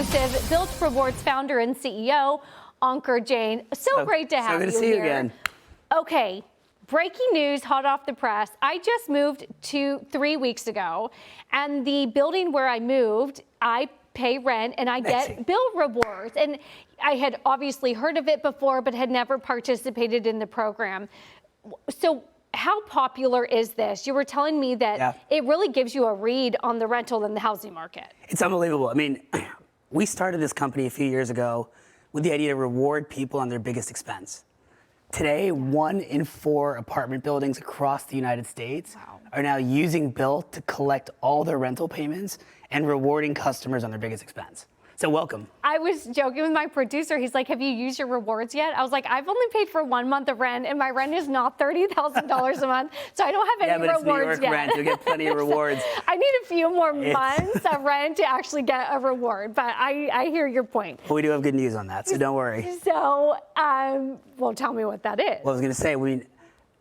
exclusive, Bilt Rewards founder and CEO, Ankur Jain. So great to have you here. So good to see you again. Okay, breaking news, hot off the press. I just moved 3 weeks ago, and the building where I moved, I pay rent and I get Bilt Rewards. And I had obviously heard of it before, but had never participated in the program. So how popular is this? You were telling me that it really gives you a read on the rental and the housing market. It's unbelievable. I mean, we started this company a few years ago with the idea to reward people on their biggest expense. Today, 1 in 4 apartment buildings across the United States are now using Bilt to collect all their rental payments and rewarding customers on their biggest expense. So welcome. I was joking with my producer. He's like, have you used your rewards yet? I was like, I've only paid for 1 month of rent, and my rent is not $30,000 a month, so I don't have any rewards it's New York yet. Rent. You'll get plenty of rewards. I need a few more months of rent to actually get a reward, but I hear your point. Well, we do have good news on that, so don't worry. So, well, tell me what that is. Well, I was going to say,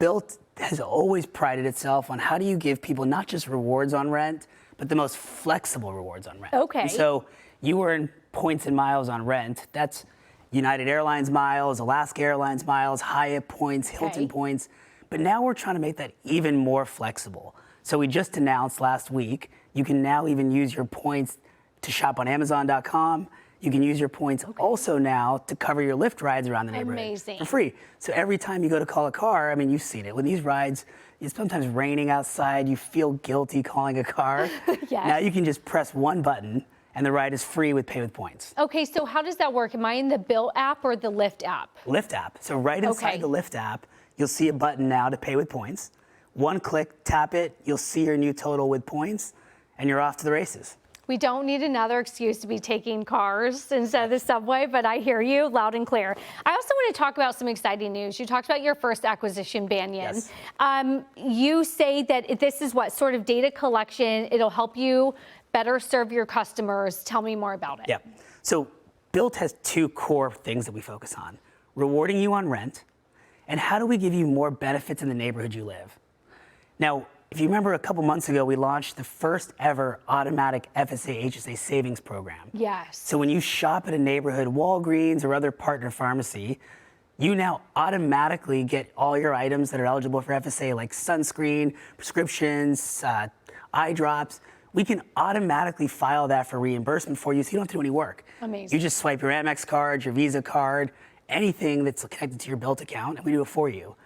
Bilt has always prided itself on how do you give people not just rewards on rent, but the most flexible rewards on rent. Okay. And so you earn points and miles on rent. That's United Airlines miles, Alaska Airlines miles, Hyatt points, Hilton points. But now we're trying to make that even more flexible. So we just announced last week, you can now even use your points to shop on Amazon.com. You can use your points also now to cover your Lyft rides around the neighborhood for free. So every time you go to call a car, I mean, you've seen it. With these rides, it's sometimes raining outside. You feel guilty calling a car. Now you can just press one button and the ride is free with Pay with Points. Okay, so how does that work? Am I in the Bilt app or the Lyft app? Lyft app. So right inside the Lyft app, you'll see a button now to pay with points. One click, tap it, you'll see your new total with points, and you're off to the races. We don't need another excuse to be taking cars instead of the subway, but I hear you loud and clear. I also want to talk about some exciting news. You talked about your first acquisition, Banyan. You say that this is what sort of data collection, it'll help you better serve your customers. Tell me more about it. Yeah. So Bilt has 2 core things that we focus on: rewarding you on rent, and how do we give you more benefits in the neighborhood you live. Now, if you remember a couple months ago, we launched the first ever automatic FSA HSA savings program. Yes. So when you shop at a neighborhood Walgreens or other partner pharmacy, you now automatically get all your items that are eligible for FSA, like sunscreen, prescriptions, eye drops. We can automatically file that for reimbursement for you, so you don't have to do any work. Amazing. You just swipe your Amex card, your Visa card, anything that's connected to your Bilt account, and we do it for you.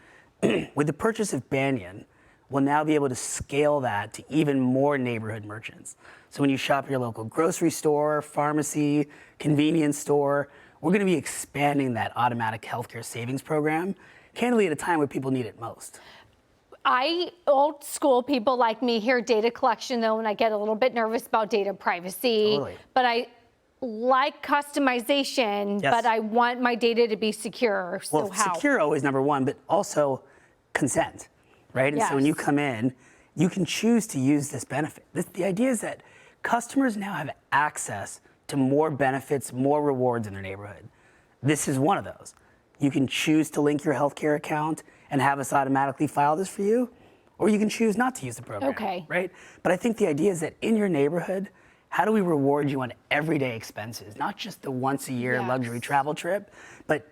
With the purchase of Banyan, we'll now be able to scale that to even more neighborhood merchants. So when you shop at your local grocery store, pharmacy, convenience store, we're going to be expanding that automatic healthcare savings program, candidly at a time where people need it most. Old school people like me hear data collection though, and I get a little bit nervous about data privacy. But I like customization, but I want my data to be secure. So well, secure always number one, but also consent, right? And so when you come in, you can choose to use this benefit. The idea is that customers now have access to more benefits, more rewards in their neighborhood. This is one of those. You can choose to link your healthcare account and have us automatically file this for you, or you can choose not to use the program, right? But I think the idea is that in your neighborhood, how do we reward you on everyday expenses? Not just the once a year luxury travel trip, but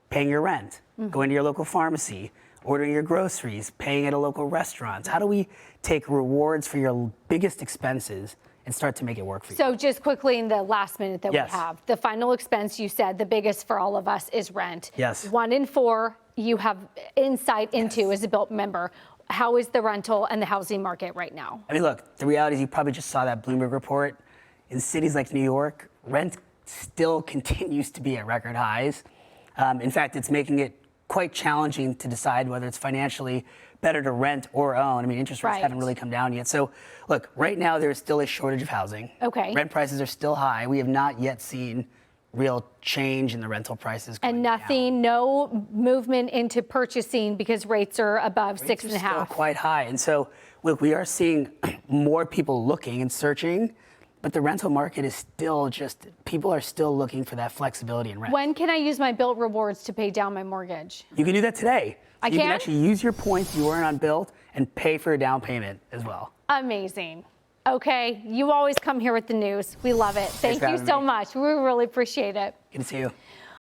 paying your rent, going to your local pharmacy, ordering your groceries, paying at a local restaurant. How do we take rewards for your biggest expenses and start to make it work for you? So just quickly in the last minute that we have, the final expense you said, the biggest for all of us is rent. 1 in 4 you have insight into as a Bilt member. How is the rental and the housing market right now? I mean, look, the reality is you probably just saw that Bloomberg report. In cities like New York, rent still continues to be at record highs. In fact, it's making it quite challenging to decide whether it's financially better to rent or own. I mean, interest rates haven't really come down yet. So look, right now there is still a shortage of housing. Rent prices are still high. We have not yet seen real change in the rental prices going down. No movement into purchasing because rates are above 6.5. Rates are still quite high. And so, look, we are seeing more people looking and searching, but the rental market is still people are still looking for that flexibility in rent. When can I use my Bilt Rewards to pay down my mortgage? You can do that today. You can actually use your points you earn on Bilt and pay for a down payment as well. Amazing. Okay, you always come here with the news. We love it. Thank for you having so me. much. We really appreciate it. Good to see you.